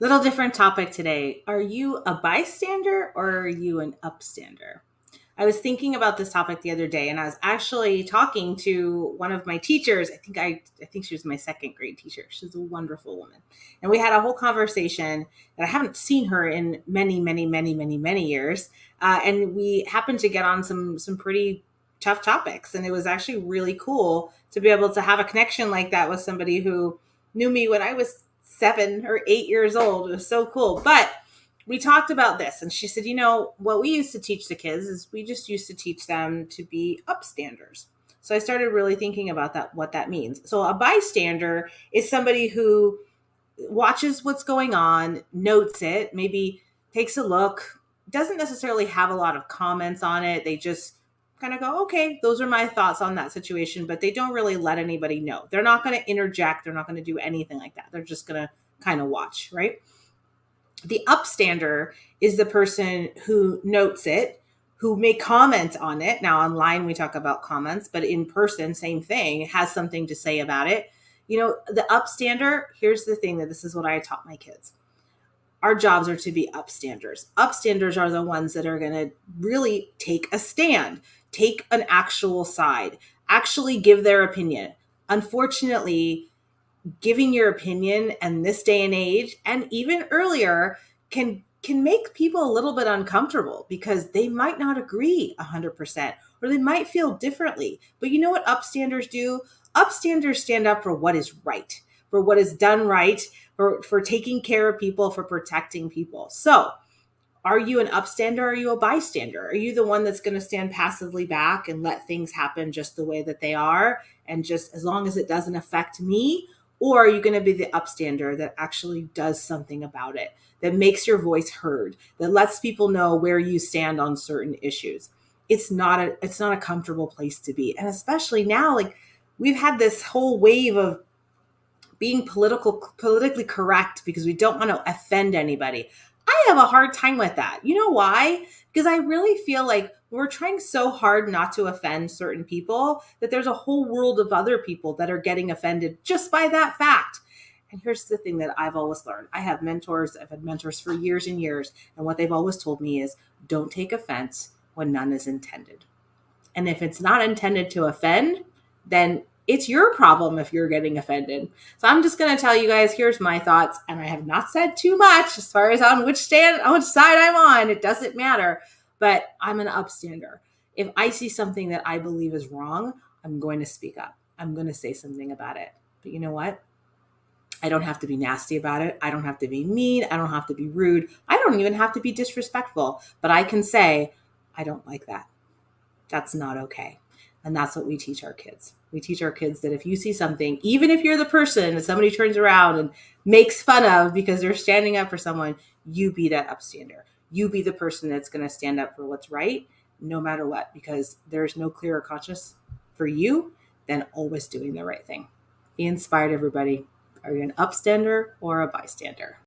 Little different topic today. Are you a bystander or are you an upstander? I was thinking about this topic the other day and I was actually talking to one of my teachers. I think she was my second grade teacher. She's a wonderful woman. And we had a whole conversation that I haven't seen her in many, many, many, many, many years. And we happened to get on some pretty tough topics. And it was actually really cool to be able to have a connection like that with somebody who knew me when I was 7 or 8 years old. It was so cool. But we talked about this, and she said, what we used to teach the kids is we just used to teach them to be upstanders. So I started really thinking about that, what that means. So a bystander is somebody who watches what's going on, notes it, maybe takes a look, doesn't necessarily have a lot of comments on it. They just kind of go, okay, those are my thoughts on that situation, but they don't really let anybody know. They're not going to interject. They're not going to do anything like that. They're just going to kind of watch, right? The upstander is the person who notes it, who may comment on it. Now, online, we talk about comments, but in person, same thing, has something to say about it. The upstander, here's the thing, that this is what I taught my kids. Our jobs are to be upstanders. Upstanders are the ones that are going to really take a stand, take an actual side, actually give their opinion. Unfortunately, giving your opinion and this day and age, and even earlier, can make people a little bit uncomfortable because they might not agree 100%, or they might feel differently. But you know what upstanders do? Upstanders stand up for what is right, for what is done right, for taking care of people, for protecting people. So are you an upstander or are you a bystander? Are you the one that's going to stand passively back and let things happen just the way that they are, and just as long as it doesn't affect me? Or are you going to be the upstander that actually does something about it, that makes your voice heard, that lets people know where you stand on certain issues? It's not a comfortable place to be. And especially now, like, we've had this whole wave of being politically correct because we don't want to offend anybody. I have a hard time with that. You know why? Because I really feel like we're trying so hard not to offend certain people that there's a whole world of other people that are getting offended just by that fact. And here's the thing that I've always learned. I've had mentors for years and years. And what they've always told me is don't take offense when none is intended. And if it's not intended to offend, then it's your problem if you're getting offended. So I'm just going to tell you guys, here's my thoughts. And I have not said too much as far as on which side I'm on. It doesn't matter. But I'm an upstander. If I see something that I believe is wrong, I'm going to speak up. I'm going to say something about it. But you know what? I don't have to be nasty about it. I don't have to be mean. I don't have to be rude. I don't even have to be disrespectful. But I can say, I don't like that. That's not okay. And that's what we teach our kids. We teach our kids that if you see something, even if you're the person that somebody turns around and makes fun of because they're standing up for someone, you be that upstander. You be the person that's going to stand up for what's right, no matter what, because there's no clearer conscience for you than always doing the right thing. Be inspired, everybody. Are you an upstander or a bystander?